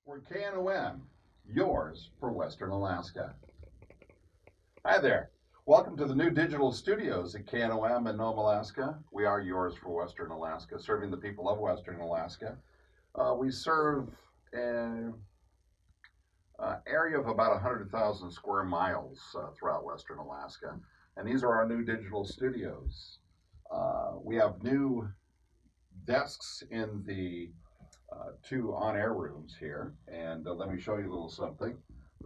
We're KNOM, yours for Western Alaska. Hi there. Welcome to the new digital studios at KNOM in Nome, Alaska. We are yours for Western Alaska, serving the people of Western Alaska. We serve an area of about 100,000 square miles throughout Western Alaska. And these are our new digital studios. We have new desks in the two on-air rooms here, and let me show you a little something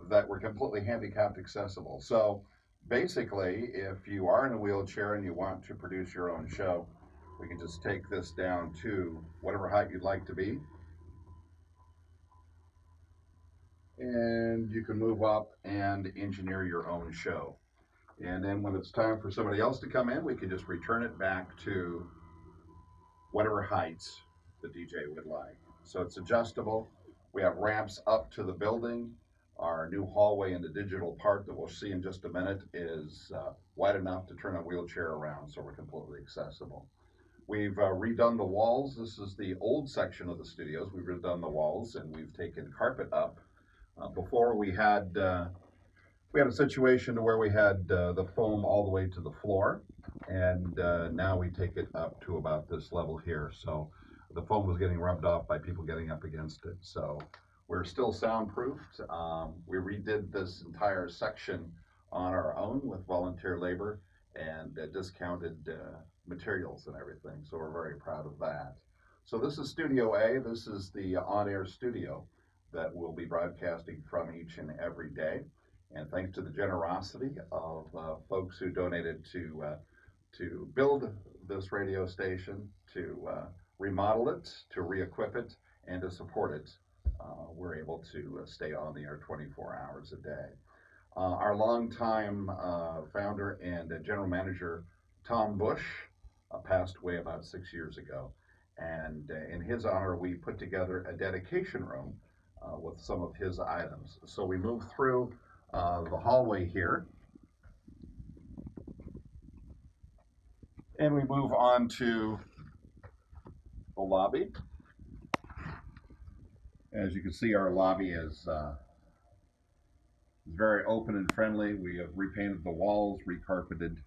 that we're completely handicapped accessible. So basically, if you are in a wheelchair and you want to produce your own show, we can just take this down to whatever height you'd like to be, and you can move up and engineer your own show. And then when it's time for somebody else to come in, we can just return it back to whatever heights the DJ would like. So it's adjustable. We have ramps up to the building. Our new hallway in the digital part that we'll see in just a minute is wide enough to turn a wheelchair around, so we're completely accessible. We've redone the walls. This is the old section of the studios. We've redone the walls and we've taken carpet up. Before we had a situation where we had the foam all the way to the floor, and now we take it up to about this level here. So the foam was getting rubbed off by people getting up against it. So we're still soundproofed. We redid this entire section on our own with volunteer labor and discounted materials and everything. So we're very proud of that. So this is Studio A. This is the on-air studio that we'll be broadcasting from each and every day. And thanks to the generosity of folks who donated to build this radio station, to remodel it, to re-equip it, and to support it, we're able to stay on the air 24 hours a day. Our longtime founder and general manager, Tom Bush, passed away about 6 years ago. And in his honor, we put together a dedication room with some of his items. So we move through the hallway here, and we move on to the lobby. As you can see, our lobby is very open and friendly. We have repainted the walls, recarpeted,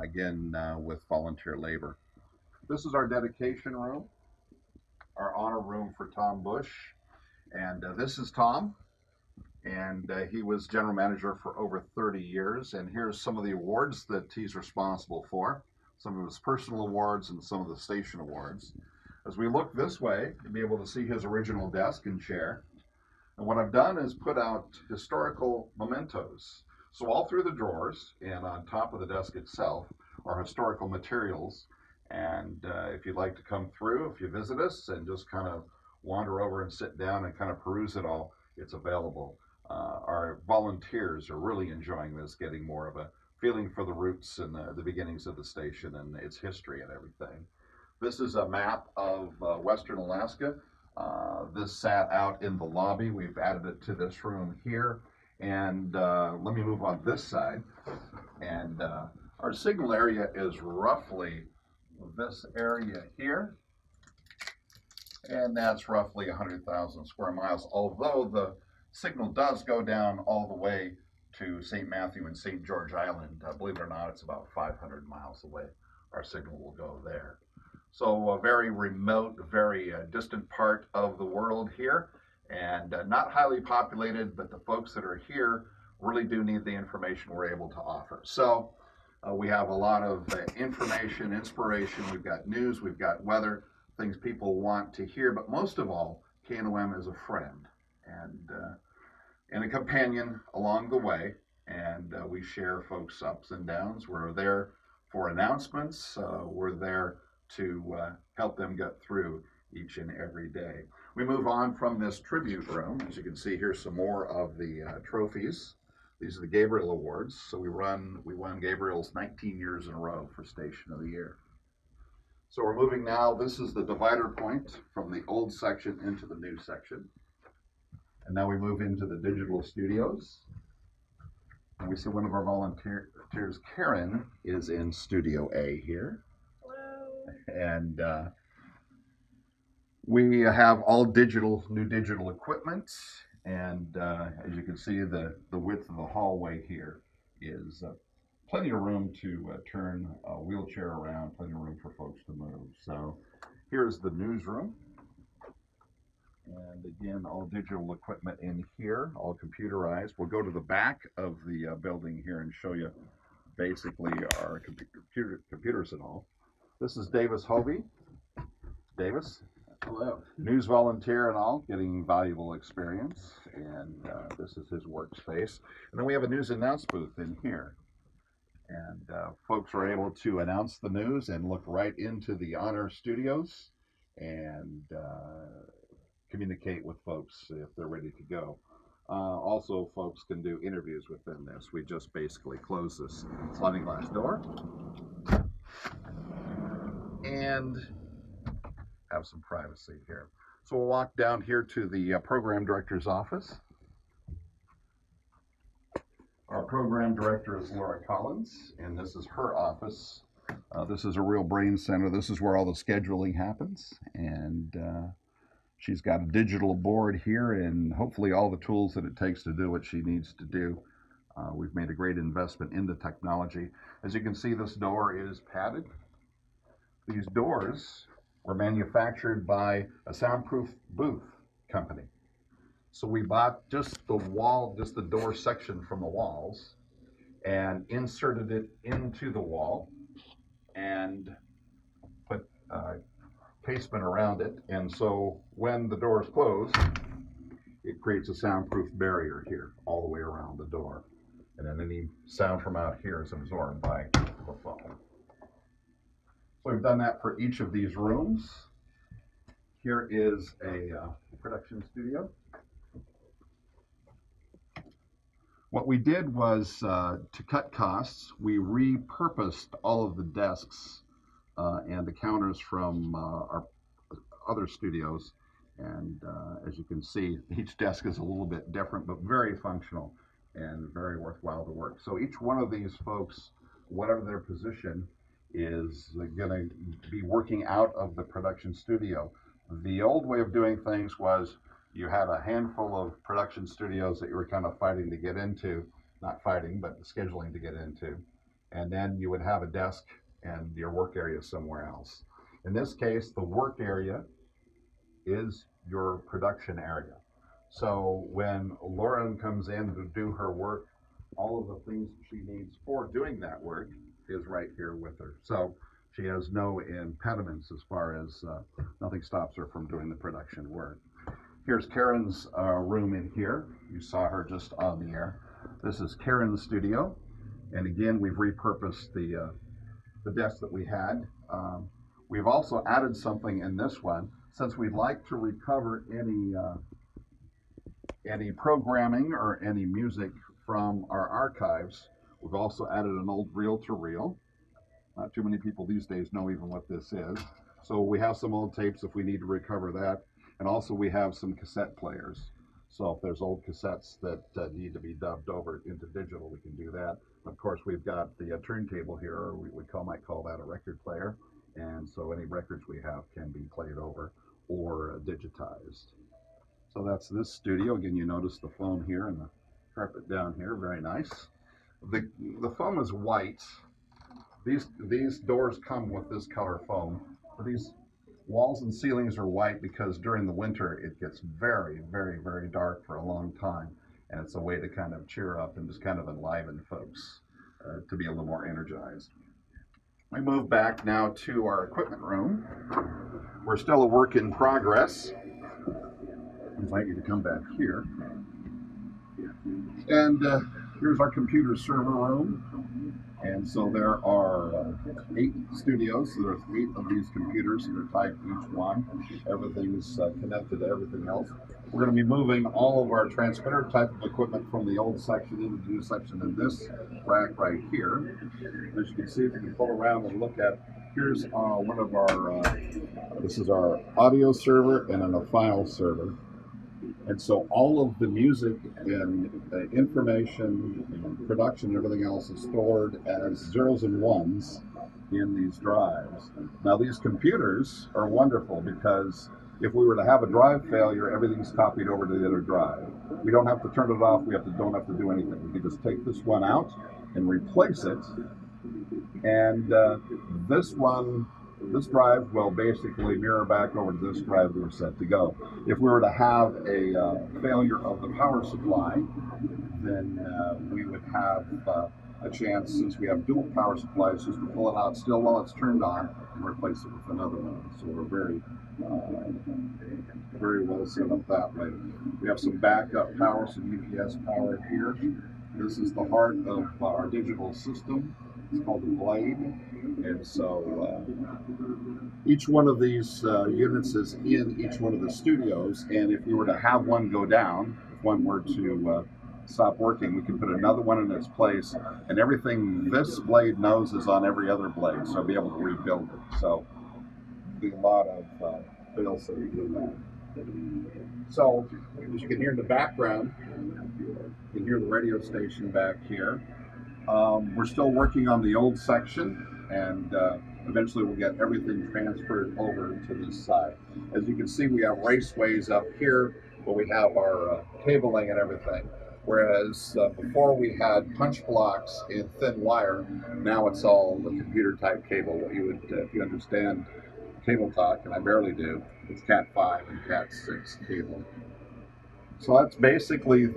again with volunteer labor. This is our dedication room, our honor room for Tom Bush, and this is Tom. And he was general manager for over 30 years. And here's some of the awards that he's responsible for, some of his personal awards and some of the station awards. As we look this way, you'll be able to see his original desk and chair. And what I've done is put out historical mementos. So all through the drawers and on top of the desk itself are historical materials. And if you'd like to come through, if you visit us and just kind of wander over and sit down and kind of peruse it all, it's available. Our volunteers are really enjoying this, getting more of a feeling for the roots and the beginnings of the station and its history and everything. This is a map of Western Alaska. This sat out in the lobby. We've added it to this room here. And let me move on this side. And our signal area is roughly this area here. And that's roughly 100,000 square miles, although the signal does go down all the way to St. Matthew and St. George Island. Believe it or not, it's about 500 miles away. Our signal will go there. So a very remote, very distant part of the world here, and not highly populated, but the folks that are here really do need the information we're able to offer. So we have a lot of information, inspiration. We've got news, we've got weather, things people want to hear, but most of all, KNOM is a friend and a companion along the way, and we share folks' ups and downs. We're there for announcements. We're there to help them get through each and every day. We move on from this tribute room. As you can see, here's some more of the trophies. These are the Gabriel Awards. So we won Gabriel's 19 years in a row for Station of the Year. So we're moving now. This is the divider point from the old section into the new section. And now we move into the digital studios. And we see one of our volunteers, Karen, is in Studio A here. Hello. And We have all digital, new digital equipment, and as you can see, the width of the hallway here is plenty of room to turn a wheelchair around, plenty of room for folks to move. So here's the newsroom. And again, all digital equipment in here, all computerized. We'll go to the back of the building here and show you basically our computers and all. This is Davis Hovey. Davis, Hello. news volunteer and all, getting valuable experience. And this is his workspace. And then we have a news announce booth in here. And folks are able to announce the news and look right into the Honor Studios and communicate with folks if they're ready to go. Also, folks can do interviews within this. We just basically close this sliding glass door and have some privacy here. So we'll walk down here to the program director's office. Our program director is Laura Collins, and this is her office. This is a real brain center. This is where all the scheduling happens, and she's got a digital board here and hopefully all the tools that it takes to do what she needs to do. We've made a great investment in the technology. As you can see, this door is padded. These doors were manufactured by a soundproof booth company. So we bought just the wall, just the door section from the walls, and inserted it into the wall and put casement around it. And so when the door is closed, it creates a soundproof barrier here all the way around the door. And then any sound from out here is absorbed by the phone. So we've done that for each of these rooms. Here is a production studio. What we did was, to cut costs, we repurposed all of the desks and the counters from our other studios. And as you can see, each desk is a little bit different, but very functional and very worthwhile to work. So each one of these folks, whatever their position, is going to be working out of the production studio. The old way of doing things was you had a handful of production studios that you were kind of fighting to get into, not fighting, but scheduling to get into. And then you would have a desk and your work area somewhere else. In this case, the work area is your production area. So when Lauren comes in to do her work, all of the things she needs for doing that work is right here with her. So she has no impediments as far as nothing stops her from doing the production work. Here's Karen's room in here. You saw her just on the air. This is Karen's studio. And again, we've repurposed the desk that we had. We've also added something in this one. Since we'd like to recover any programming or any music from our archives, we've also added an old reel-to-reel. Not too many people these days know even what this is. So we have some old tapes if we need to recover that. And also we have some cassette players. So if there's old cassettes that need to be dubbed over into digital, we can do that. Of course, we've got the turntable here, or we might call that a record player. And so any records we have can be played over or digitized. So that's this studio. Again, you notice the foam here and the carpet down here, very nice. The foam is white. These doors come with this color foam. But these walls and ceilings are white because during the winter it gets very, very, very dark for a long time. And it's a way to kind of cheer up and just kind of enliven folks to be a little more energized. We move back now to our equipment room. We're still a work in progress. I invite you to come back here. And here's our computer server room. And so there are 8 studios. So there's 8 of these computers that are typed each one. Everything's connected to everything else. We're going to be moving all of our transmitter type of equipment from the old section into the new section in this rack right here. As you can see, if you can pull around and look at, here's one of our, this is our audio server and then a file server. And so all of the music and information and production and everything else is stored as zeros and ones in these drives. Now these computers are wonderful because If we were to have a drive failure, everything's copied over to the other drive. We don't have to turn it off. We don't have to do anything. We can just take this one out and replace it. And this drive will basically mirror back over to this drive that we're set to go. If we were to have a failure of the power supply, then we would have a chance, since we have dual power supplies, just to pull it out still while it's turned on and replace it with another one. So we're very well set up that way. We have some backup power, some UPS power here. This is the heart of our digital system. It's called the Blade. And so each one of these units is in each one of the studios. And if we were to have one go down, if one were to stop working, we can put another one in its place. And everything this blade knows is on every other blade. So I'll be able to rebuild it. So be a lot of fail-safe in that. So, as you can hear in the background, you can hear the radio station back here. We're still working on the old section, and eventually we'll get everything transferred over to this side. As you can see, we have raceways up here where we have our cabling and everything. Whereas before we had punch blocks in thin wire, now it's all the computer type cable. What you would, if you understand cable talk, and I barely do, it's Cat 5 and Cat 6 cable. So that's basically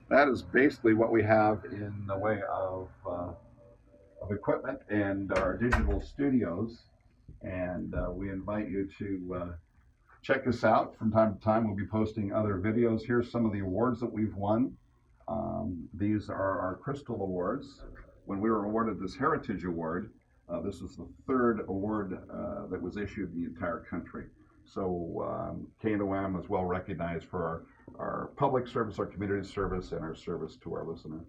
that is basically what we have in the way of equipment and our digital studios. And we invite you to check us out from time to time. We'll be posting other videos. Here's some of the awards that we've won. These are our Crystal Awards. When we were awarded this Heritage Award, this is the third award that was issued in the entire country. So KNOM is well recognized for our public service, our community service, and our service to our listeners.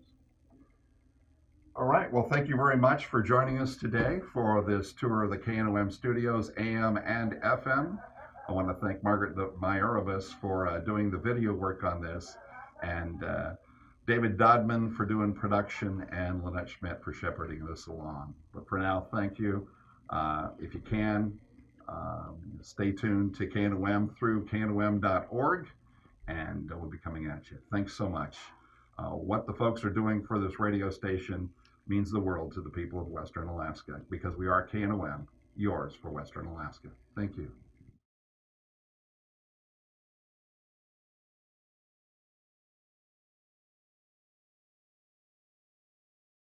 All right, well, thank you very much for joining us today for this tour of the KNOM studios, AM and FM. I want to thank Margaret Mayerovas for doing the video work on this, and David Dodman for doing production, and Lynette Schmidt for shepherding this along. But for now, thank you. If you can, stay tuned to KNOM through knom.org, and we'll be coming at you. Thanks so much. What the folks are doing for this radio station means the world to the people of Western Alaska, because we are KNOM, yours for Western Alaska. Thank you.